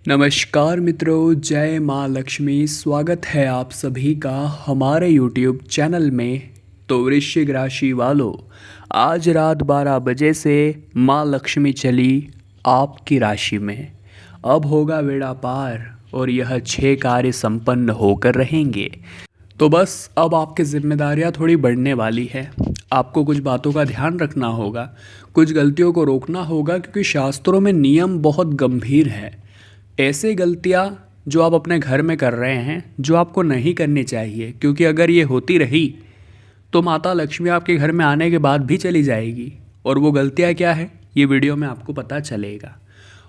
नमस्कार मित्रों, जय माँ लक्ष्मी। स्वागत है आप सभी का हमारे YouTube चैनल में। तो वृश्चिक राशि वालों, आज रात 12 बजे से माँ लक्ष्मी चली आपकी राशि में। अब होगा बेड़ा पार और यह 6 कार्य संपन्न होकर रहेंगे। तो बस अब आपकी जिम्मेदारियां थोड़ी बढ़ने वाली है। आपको कुछ बातों का ध्यान रखना होगा, कुछ गलतियों को रोकना होगा, क्योंकि शास्त्रों में नियम बहुत गंभीर है। ऐसे गलतियां जो आप अपने घर में कर रहे हैं, जो आपको नहीं करनी चाहिए, क्योंकि अगर ये होती रही तो माता लक्ष्मी आपके घर में आने के बाद भी चली जाएगी। और वो गलतियां क्या है, ये वीडियो में आपको पता चलेगा।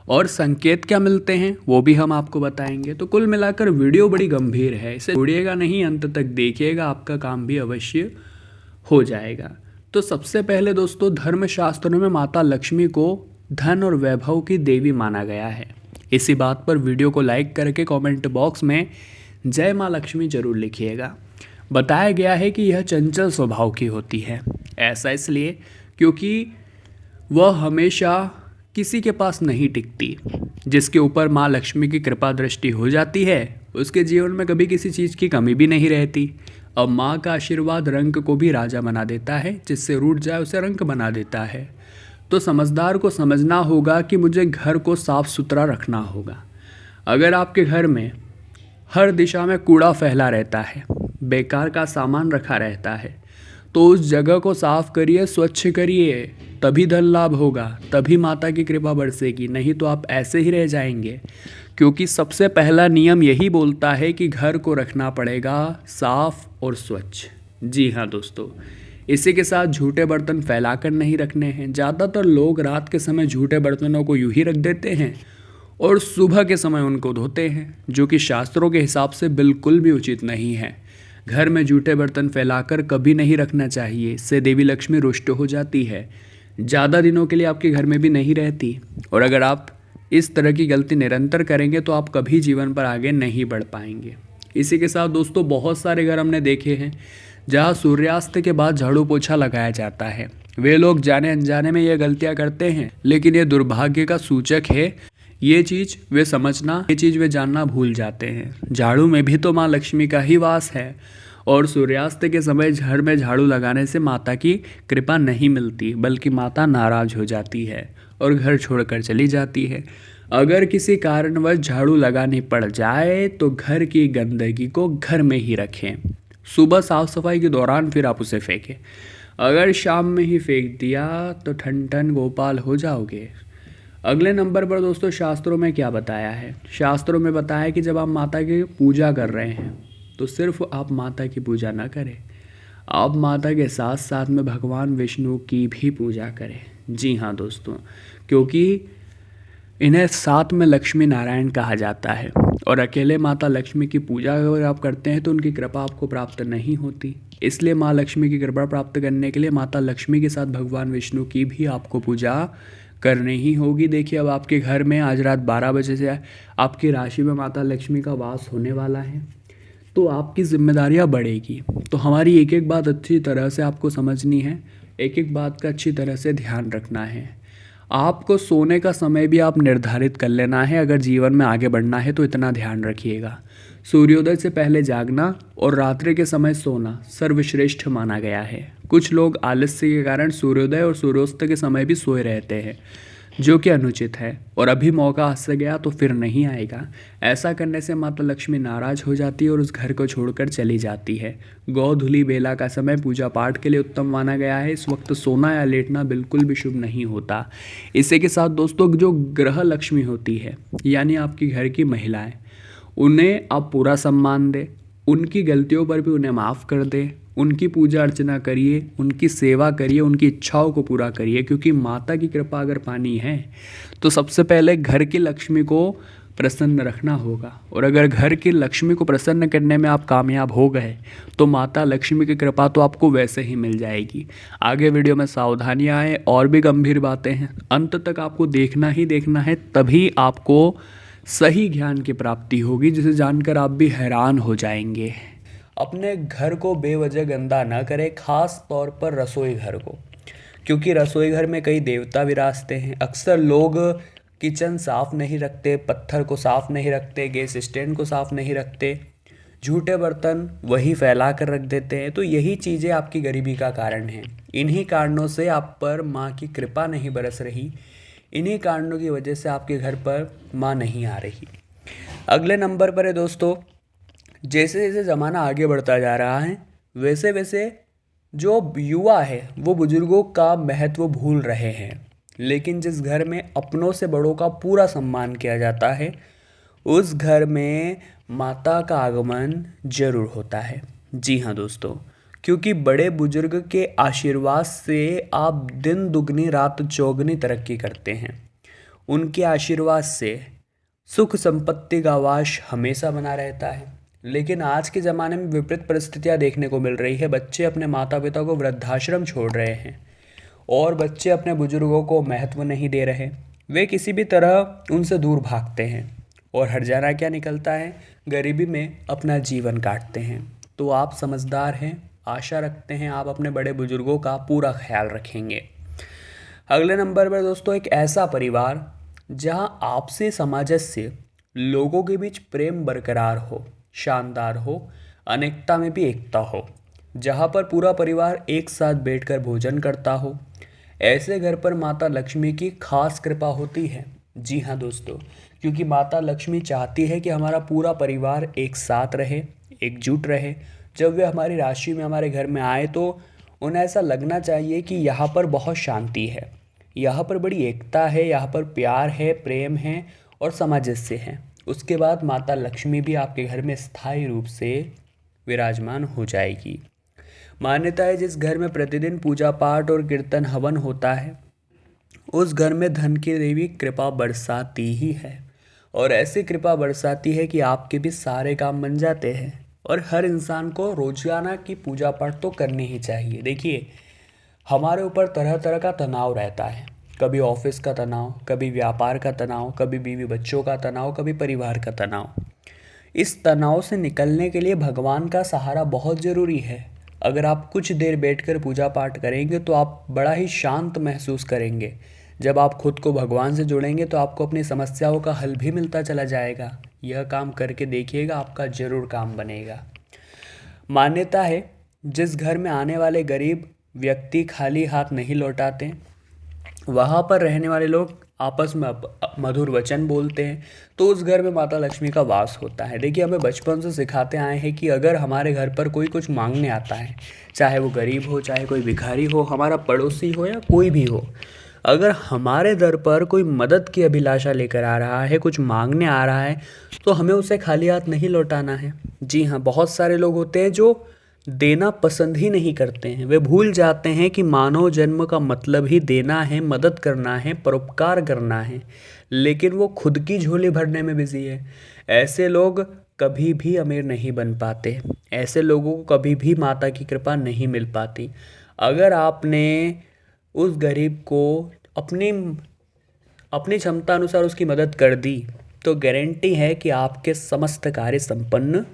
और संकेत क्या मिलते हैं वो भी हम आपको बताएंगे। तो कुल मिलाकर वीडियो बड़ी गंभीर है, इसे छोड़िएगा नहीं, अंत तक देखिएगा, आपका काम भी अवश्य हो जाएगा। तो सबसे पहले दोस्तों, धर्मशास्त्रों में माता लक्ष्मी को धन और वैभव की देवी माना गया है। इसी बात पर वीडियो को लाइक करके कमेंट बॉक्स में जय माँ लक्ष्मी जरूर लिखिएगा। बताया गया है कि यह चंचल स्वभाव की होती है। ऐसा इसलिए क्योंकि वह हमेशा किसी के पास नहीं टिकती। जिसके ऊपर माँ लक्ष्मी की कृपा दृष्टि हो जाती है, उसके जीवन में कभी किसी चीज़ की कमी भी नहीं रहती। अब माँ का आशीर्वाद रंक को भी राजा बना देता है, जिससे रूठ जाए उसे रंक बना देता है। तो समझदार को समझना होगा कि मुझे घर को साफ सुथरा रखना होगा। अगर आपके घर में हर दिशा में कूड़ा फैला रहता है, बेकार का सामान रखा रहता है, तो उस जगह को साफ करिए, स्वच्छ करिए, तभी धन लाभ होगा, तभी माता की कृपा बरसेगी। नहीं तो आप ऐसे ही रह जाएंगे। क्योंकि सबसे पहला नियम यही बोलता है कि घर को रखना पड़ेगा साफ और स्वच्छ। जी हाँ दोस्तों, इसी के साथ झूठे बर्तन फैलाकर नहीं रखने हैं। ज़्यादातर लोग रात के समय झूठे बर्तनों को यूं ही रख देते हैं और सुबह के समय उनको धोते हैं, जो कि शास्त्रों के हिसाब से बिल्कुल भी उचित नहीं है। घर में झूठे बर्तन फैलाकर कभी नहीं रखना चाहिए, इससे देवी लक्ष्मी रुष्ट हो जाती है, ज़्यादा दिनों के लिए आपके घर में भी नहीं रहती। और अगर आप इस तरह की गलती निरंतर करेंगे तो आप कभी जीवन पर आगे नहीं बढ़ पाएंगे। इसी के साथ दोस्तों, बहुत सारे घर हमने देखे हैं जहाँ सूर्यास्त के बाद झाड़ू पोछा लगाया जाता है। वे लोग जाने अनजाने में ये गलतियाँ करते हैं, लेकिन ये दुर्भाग्य का सूचक है। ये चीज़ वे जानना भूल जाते हैं। झाड़ू में भी तो माँ लक्ष्मी का ही वास है, और सूर्यास्त के समय घर में झाड़ू लगाने से माता की कृपा नहीं मिलती, बल्कि माता नाराज हो जाती है और घर छोड़कर चली जाती है। अगर किसी कारणवश झाड़ू लगानी पड़ जाए तो घर की गंदगी को घर में ही रखें। सुबह साफ सफाई के दौरान फिर आप उसे फेंकें। अगर शाम में ही फेंक दिया तो ठन ठन गोपाल हो जाओगे। अगले नंबर पर दोस्तों, शास्त्रों में क्या बताया है। शास्त्रों में बताया है कि जब आप माता की पूजा कर रहे हैं तो सिर्फ आप माता की पूजा ना करें, आप माता के साथ साथ में भगवान विष्णु की भी पूजा करें। जी हाँ दोस्तों, क्योंकि इन्हें साथ में लक्ष्मी नारायण कहा जाता है। और अकेले माता लक्ष्मी की पूजा अगर आप करते हैं तो उनकी कृपा आपको प्राप्त नहीं होती। इसलिए माँ लक्ष्मी की कृपा प्राप्त करने के लिए माता लक्ष्मी के साथ भगवान विष्णु की भी आपको पूजा करनी ही होगी। देखिए, अब आपके घर में आज रात 12 बजे से आपकी राशि में माता लक्ष्मी का वास होने वाला है, तो आपकी जिम्मेदारियां बढ़ेगी। तो हमारी एक एक बात अच्छी तरह से आपको समझनी है, एक एक बात का अच्छी तरह से ध्यान रखना है। आपको सोने का समय भी आप निर्धारित कर लेना है। अगर जीवन में आगे बढ़ना है तो इतना ध्यान रखिएगा। सूर्योदय से पहले जागना और रात्रि के समय सोना सर्वश्रेष्ठ माना गया है। कुछ लोग आलस्य के कारण सूर्योदय और सूर्यास्त के समय भी सोए रहते हैं, जो कि अनुचित है। और अभी मौका हाथ से गया तो फिर नहीं आएगा। ऐसा करने से माता लक्ष्मी नाराज हो जाती है और उस घर को छोड़कर चली जाती है। गौधुली बेला का समय पूजा पाठ के लिए उत्तम माना गया है। इस वक्त सोना या लेटना बिल्कुल भी शुभ नहीं होता। इसी के साथ दोस्तों, जो ग्रह लक्ष्मी होती है, यानी आपकी घर की महिलाएं, उन्हें आप पूरा सम्मान दें, उनकी गलतियों पर भी उन्हें माफ़ कर दें, उनकी पूजा अर्चना करिए, उनकी सेवा करिए, उनकी इच्छाओं को पूरा करिए। क्योंकि माता की कृपा अगर पानी है तो सबसे पहले घर की लक्ष्मी को प्रसन्न रखना होगा। और अगर घर की लक्ष्मी को प्रसन्न करने में आप कामयाब हो गए तो माता लक्ष्मी की कृपा तो आपको वैसे ही मिल जाएगी। आगे वीडियो में सावधानियां हैं और भी गंभीर बातें हैं, अंत तक आपको देखना ही देखना है, तभी आपको सही ज्ञान की प्राप्ति होगी, जिसे जानकर आप भी हैरान हो जाएंगे। अपने घर को बेवजह गंदा ना करें, खास तौर पर रसोई घर को, क्योंकि रसोई घर में कई देवता विराजते हैं। अक्सर लोग किचन साफ नहीं रखते, पत्थर को साफ नहीं रखते, गैस स्टैंड को साफ नहीं रखते, झूठे बर्तन वही फैला कर रख देते हैं। तो यही चीज़ें आपकी गरीबी का कारण हैं। इन्हीं कारणों से आप पर माँ की कृपा नहीं बरस रही, इन्हीं कारणों की वजह से आपके घर पर माँ नहीं आ रही। अगले नंबर पर है दोस्तों, जैसे जैसे ज़माना आगे बढ़ता जा रहा है वैसे वैसे जो युवा है वो बुजुर्गों का महत्व भूल रहे हैं। लेकिन जिस घर में अपनों से बड़ों का पूरा सम्मान किया जाता है उस घर में माता का आगमन जरूर होता है। जी हाँ दोस्तों, क्योंकि बड़े बुजुर्ग के आशीर्वाद से आप दिन दुगनी रात चौगनी तरक्की करते हैं। उनके आशीर्वाद से सुख संपत्ति का वास हमेशा बना रहता है। लेकिन आज के ज़माने में विपरीत परिस्थितियाँ देखने को मिल रही है। बच्चे अपने माता पिता को वृद्धाश्रम छोड़ रहे हैं और बच्चे अपने बुजुर्गों को महत्व नहीं दे रहे। वे किसी भी तरह उनसे दूर भागते हैं और हर्जाना क्या निकलता है, गरीबी में अपना जीवन काटते हैं। तो आप समझदार हैं, आशा रखते हैं आप अपने बड़े बुजुर्गों का पूरा ख्याल रखेंगे। अगले नंबर पर दोस्तों, एक ऐसा परिवार जहां आपसी सामंजस्य, लोगों के बीच प्रेम बरकरार हो, शानदार हो, अनेकता में भी एकता हो, जहां पर पूरा परिवार एक साथ बैठकर भोजन करता हो। ऐसे घर पर माता लक्ष्मी की खास कृपा होती है। जी हाँ दोस्तों, क्योंकि माता लक्ष्मी चाहती है कि हमारा पूरा परिवार एक साथ रहे, एकजुट रहे। जब वे हमारी राशि में हमारे घर में आए तो उन्हें ऐसा लगना चाहिए कि यहाँ पर बहुत शांति है, यहाँ पर बड़ी एकता है, यहाँ पर प्यार है, प्रेम है और सामंजस्य है। उसके बाद माता लक्ष्मी भी आपके घर में स्थायी रूप से विराजमान हो जाएगी। मान्यता है जिस घर में प्रतिदिन पूजा पाठ और कीर्तन हवन होता है उस घर में धन की देवी कृपा बरसाती ही है। और ऐसी कृपा बरसाती है कि आपके भी सारे काम बन जाते हैं। और हर इंसान को रोजाना की पूजा पाठ तो करनी ही चाहिए। देखिए, हमारे ऊपर तरह तरह का तनाव रहता है, कभी ऑफिस का तनाव, कभी व्यापार का तनाव, कभी बीवी बच्चों का तनाव, कभी परिवार का तनाव। इस तनाव से निकलने के लिए भगवान का सहारा बहुत ज़रूरी है। अगर आप कुछ देर बैठकर पूजा पाठ करेंगे तो आप बड़ा ही शांत महसूस करेंगे। जब आप खुद को भगवान से जुड़ेंगे तो आपको अपनी समस्याओं का हल भी मिलता चला जाएगा। यह काम करके देखिएगा, आपका ज़रूर काम बनेगा। मान्यता है जिस घर में आने वाले गरीब व्यक्ति खाली हाथ नहीं लौटाते, वहाँ पर रहने वाले लोग आपस में मधुर वचन बोलते हैं, तो उस घर में माता लक्ष्मी का वास होता है। देखिए, हमें बचपन से सिखाते आए हैं कि अगर हमारे घर पर कोई कुछ मांगने आता है, चाहे वो गरीब हो, चाहे कोई भिखारी हो, हमारा पड़ोसी हो या कोई भी हो, अगर हमारे दर पर कोई मदद की अभिलाषा लेकर आ रहा है, कुछ मांगने आ रहा है, तो हमें उसे खाली हाथ नहीं लौटाना है। जी हाँ, बहुत सारे लोग होते हैं जो देना पसंद ही नहीं करते हैं। वे भूल जाते हैं कि मानव जन्म का मतलब ही देना है, मदद करना है, परोपकार करना है, लेकिन वो खुद की झोली भरने में बिजी है। ऐसे लोग कभी भी अमीर नहीं बन पाते, ऐसे लोगों को कभी भी माता की कृपा नहीं मिल पाती। अगर आपने उस गरीब को अपनी अपनी क्षमता अनुसार उसकी मदद कर दी तो गारंटी है कि आपके समस्त कार्य संपन्न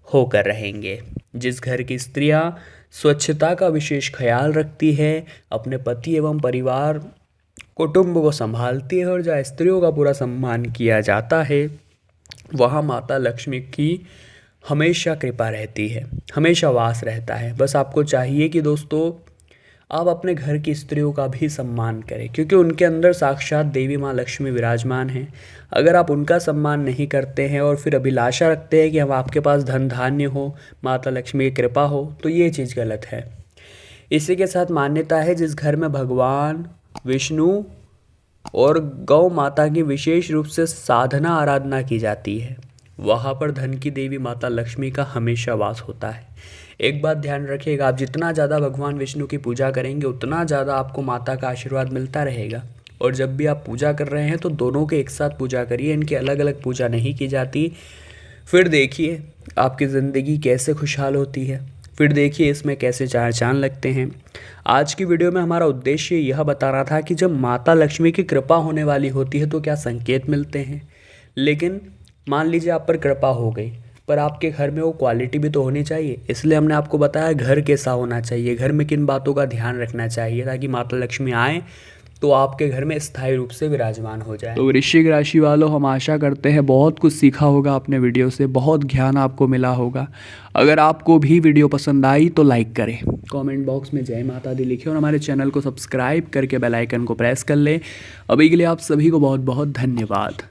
होकर रहेंगे। जिस घर की स्त्रियां स्वच्छता का विशेष ख्याल रखती है, अपने पति एवं परिवार कुटुंब को संभालती है और जहाँ स्त्रियों का पूरा सम्मान किया जाता है, वहाँ माता लक्ष्मी की हमेशा कृपा रहती है, हमेशा वास रहता है। बस आपको चाहिए कि दोस्तों आप अपने घर की स्त्रियों का भी सम्मान करें, क्योंकि उनके अंदर साक्षात देवी माँ लक्ष्मी विराजमान हैं। अगर आप उनका सम्मान नहीं करते हैं और फिर अभिलाषा रखते हैं कि हम आपके पास धन धान्य हो, माता लक्ष्मी की कृपा हो, तो ये चीज़ गलत है। इसी के साथ मान्यता है जिस घर में भगवान विष्णु और गौ माता की विशेष रूप से साधना आराधना की जाती है, वहाँ पर धन की देवी माता लक्ष्मी का हमेशा वास होता है। एक बात ध्यान रखिएगा, आप जितना ज़्यादा भगवान विष्णु की पूजा करेंगे उतना ज़्यादा आपको माता का आशीर्वाद मिलता रहेगा। और जब भी आप पूजा कर रहे हैं तो दोनों के एक साथ पूजा करिए, इनकी अलग अलग पूजा नहीं की जाती। फिर देखिए आपकी ज़िंदगी कैसे खुशहाल होती है, फिर देखिए इसमें कैसे चार चांद लगते हैं। आज की वीडियो में हमारा उद्देश्य यह बताना था कि जब माता लक्ष्मी की कृपा होने वाली होती है तो क्या संकेत मिलते हैं। लेकिन मान लीजिए आप पर कृपा हो गई, पर आपके घर में वो क्वालिटी भी तो होनी चाहिए। इसलिए हमने आपको बताया घर कैसा होना चाहिए, घर में किन बातों का ध्यान रखना चाहिए ताकि माता लक्ष्मी आए तो आपके घर में स्थायी रूप से विराजमान हो जाए। तो वृश्चिक राशि वालों, हम आशा करते हैं बहुत कुछ सीखा होगा आपने वीडियो से, बहुत ज्ञान आपको मिला होगा। अगर आपको भी वीडियो पसंद आई तो लाइक करें, कमेंट बॉक्स में जय माता दी लिखें और हमारे चैनल को सब्सक्राइब करके बेल आइकन को प्रेस कर लें। अभी के लिए आप सभी को बहुत बहुत धन्यवाद।